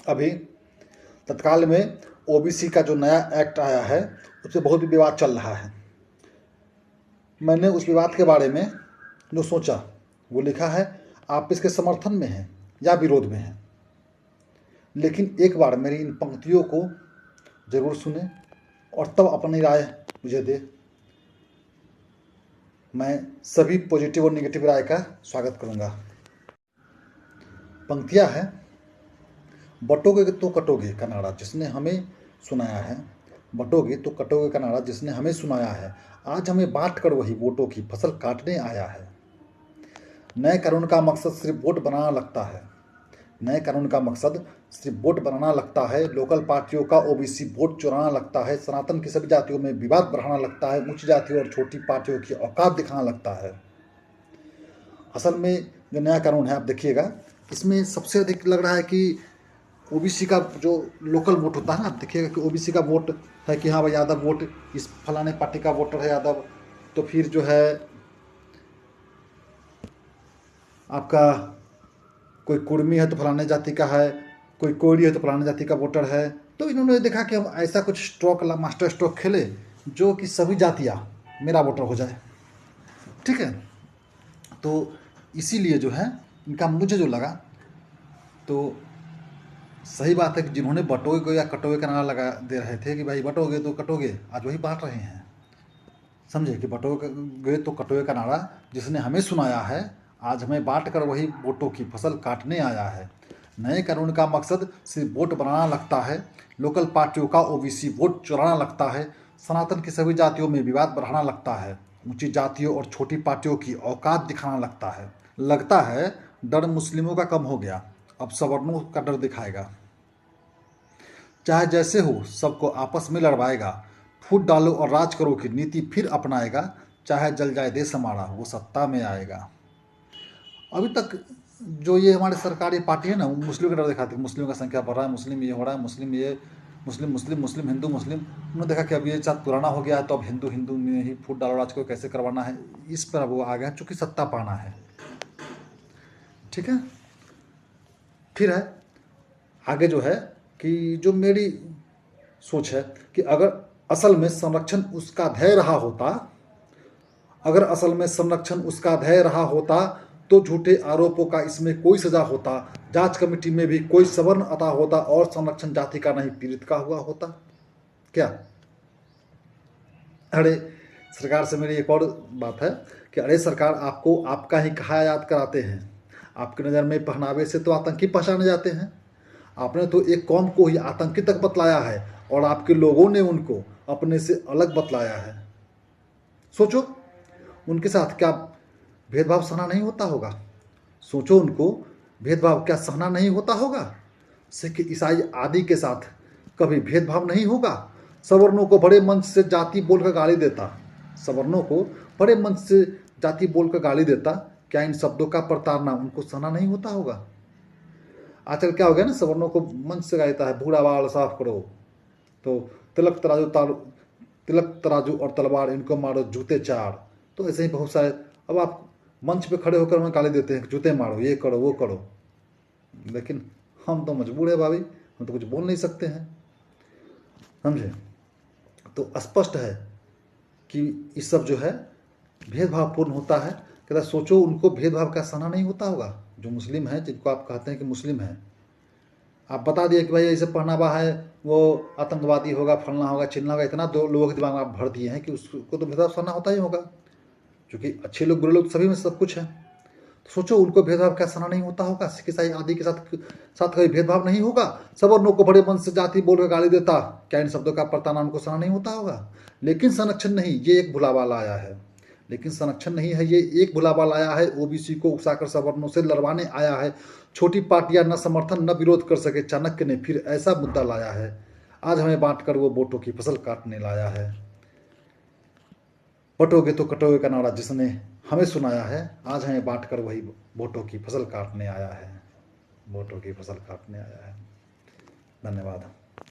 अभी तत्काल में ओबीसी का जो नया एक्ट आया है उससे बहुत भी विवाद चल रहा है। मैंने उस विवाद के बारे में जो सोचा वो लिखा है। आप इसके समर्थन में हैं या विरोध में हैं, लेकिन एक बार मेरी इन पंक्तियों को ज़रूर सुने और तब अपनी राय मुझे दे। मैं सभी पॉजिटिव और नेगेटिव राय का स्वागत करूंगा। पंक्तियां हैं, बटोगे तो कटोगे का नारा जिसने हमें सुनाया है, बटोगे तो कटोगे का नारा जिसने हमें सुनाया है, आज हमें बांट कर वही वोटों की फसल काटने आया है। नए कानून का मकसद सिर्फ वोट बनाना लगता है, नए कानून का मकसद सिर्फ वोट बनाना लगता है। लोकल पार्टियों का ओबीसी वोट चुराना लगता है, सनातन की सभी जातियों में विवाद बढ़ाना लगता है, उच्च जातियों और छोटी पार्टियों की औकात दिखाना लगता है। असल में जो नया कानून है आप देखिएगा, इसमें सबसे अधिक लग रहा है कि ओबीसी का जो लोकल वोट होता है ना, आप देखिएगा कि ओबीसी का वोट है कि हाँ भाई यादव वोट इस फलाने पार्टी का वोटर है यादव, तो फिर जो है आपका कोई कुर्मी है तो फलाने जाति का है, कोई कोयरी है तो फलाने जाति का वोटर है। तो इन्होंने देखा कि हम ऐसा कुछ स्ट्रोक मास्टर स्ट्रोक खेले जो कि सभी जातियाँ मेरा वोटर हो जाए, ठीक है। तो इसीलिए जो है इनका मुझे जो लगा, तो सही बात है कि जिन्होंने बटोगे या कटोगे का नारा लगा दे रहे थे कि भाई बटोगे तो कटोगे, आज वही बांट रहे हैं। समझे कि बटोगे तो कटोगे का नारा जिसने हमें सुनाया है, आज हमें बांट कर वही वोटों की फसल काटने आया है। नए कानून का मकसद सिर्फ वोट बनाना लगता है, लोकल पार्टियों का ओबीसी वोट चुराना लगता है, सनातन की सभी जातियों में विवाद बढ़ाना लगता है, ऊंची जातियों और छोटी पार्टियों की औकात दिखाना लगता है डर मुस्लिमों का कम हो गया, अब सवर्णों का डर दिखाएगा। चाहे जैसे हो सबको आपस में लड़वाएगा, फूट डालो और राज करो की नीति फिर अपनाएगा, चाहे जल जाए देश हमारा वो सत्ता में आएगा। अभी तक जो ये हमारे सरकारी पार्टी है ना, मुस्लिम का डर दिखाती है, मुस्लिम का संख्या बढ़ रहा है, मुस्लिम ये हो रहा है, मुस्लिम ये मुस्लिम मुस्लिम मुस्लिम हिंदू मुस्लिम। उन्होंने देखा कि अब ये साथ पुराना हो गया है तो अब हिंदू हिंदू में ही फूट डालो राज को कैसे करवाना है, इस पर वो आ गया चूँकि सत्ता पाना है, ठीक है। फिर है आगे जो है कि जो मेरी सोच है कि अगर असल में संरक्षण उसका ध्येय रहा होता, अगर असल में संरक्षण उसका ध्येय रहा होता तो झूठे आरोपों का इसमें कोई सजा होता, जांच कमेटी में भी कोई सवर्ण अता होता और संरक्षण जाति का नहीं पीड़ित का हुआ होता। क्या अरे सरकार से मेरी एक और बात है कि अरे सरकार आपको आपका ही कहा याद कराते हैं, आपकी नज़र में पहनावे से तो आतंकी पहचाने जाते हैं। आपने तो एक कौम को ही आतंकी तक बतलाया है और आपके लोगों ने उनको अपने से अलग बतलाया है। सोचो उनके साथ क्या भेदभाव सहना नहीं होता होगा, सोचो उनको भेदभाव क्या सहना नहीं होता होगा। सिख ईसाई आदि के साथ कभी भेदभाव नहीं होगा। सवर्णों को बड़े मंच से जाति बोलकर गाली देता, सवर्णों को बड़े मंच से जाति बोलकर गाली देता, क्या इन शब्दों का प्रताड़ना उनको सहना नहीं होता होगा। आजकल क्या हो गया ना, सवर्णों को मंच से गाता है बूढ़ा बाल साफ करो, तो तिलक तराजू और तलवार इनको मारो जूते चार। तो ऐसे ही बहुत सारे अब आप मंच पे खड़े होकर हमें गाली देते हैं जूते मारो ये करो वो करो, लेकिन हम तो मजबूर है भाभी, हम तो कुछ बोल नहीं सकते हैं, समझे। तो स्पष्ट है कि इस सब जो है भेदभावपूर्ण होता है। कहता सोचो उनको भेदभाव का सहना नहीं होता होगा, जो मुस्लिम है जिनको आप कहते हैं कि मुस्लिम है, आप बता दिए कि भाई ऐसे पहनावा है वो आतंकवादी होगा, फलना होगा चिलना होगा, इतना दो लोगों के दिमाग में आप भर दिए हैं कि उसको तो भेदभाव सहना होता ही होगा, क्योंकि अच्छे लोग बुरे लोग सभी में सब कुछ है। तो सोचो उनको भेदभाव क्या सहना नहीं होता होगा, सिख ईसाई आदि के साथ कभी भेदभाव नहीं होगा। सवर्णों को बड़े मन से जाति बोलकर गाली देता, क्या इन शब्दों का प्रताड़ना उनको सहना नहीं होता होगा। लेकिन संरक्षण नहीं, ये एक भुलावा लाया है, लेकिन संरक्षण नहीं है, ये एक भुलावा लाया है, ओबीसी को उकसाकर सवर्णों से लड़वाने आया है। छोटी पार्टियां न समर्थन न विरोध कर सके, चाणक्य ने फिर ऐसा मुद्दा लाया है, आज हमें बांट कर वो वोटों की फसल काटने लाया है। बटोगे तो कटोगे का नारा जिसने हमें सुनाया है, आज हमें बांट कर वही वोटों की फसल काटने आया है, वोटों की फसल काटने आया है। धन्यवाद।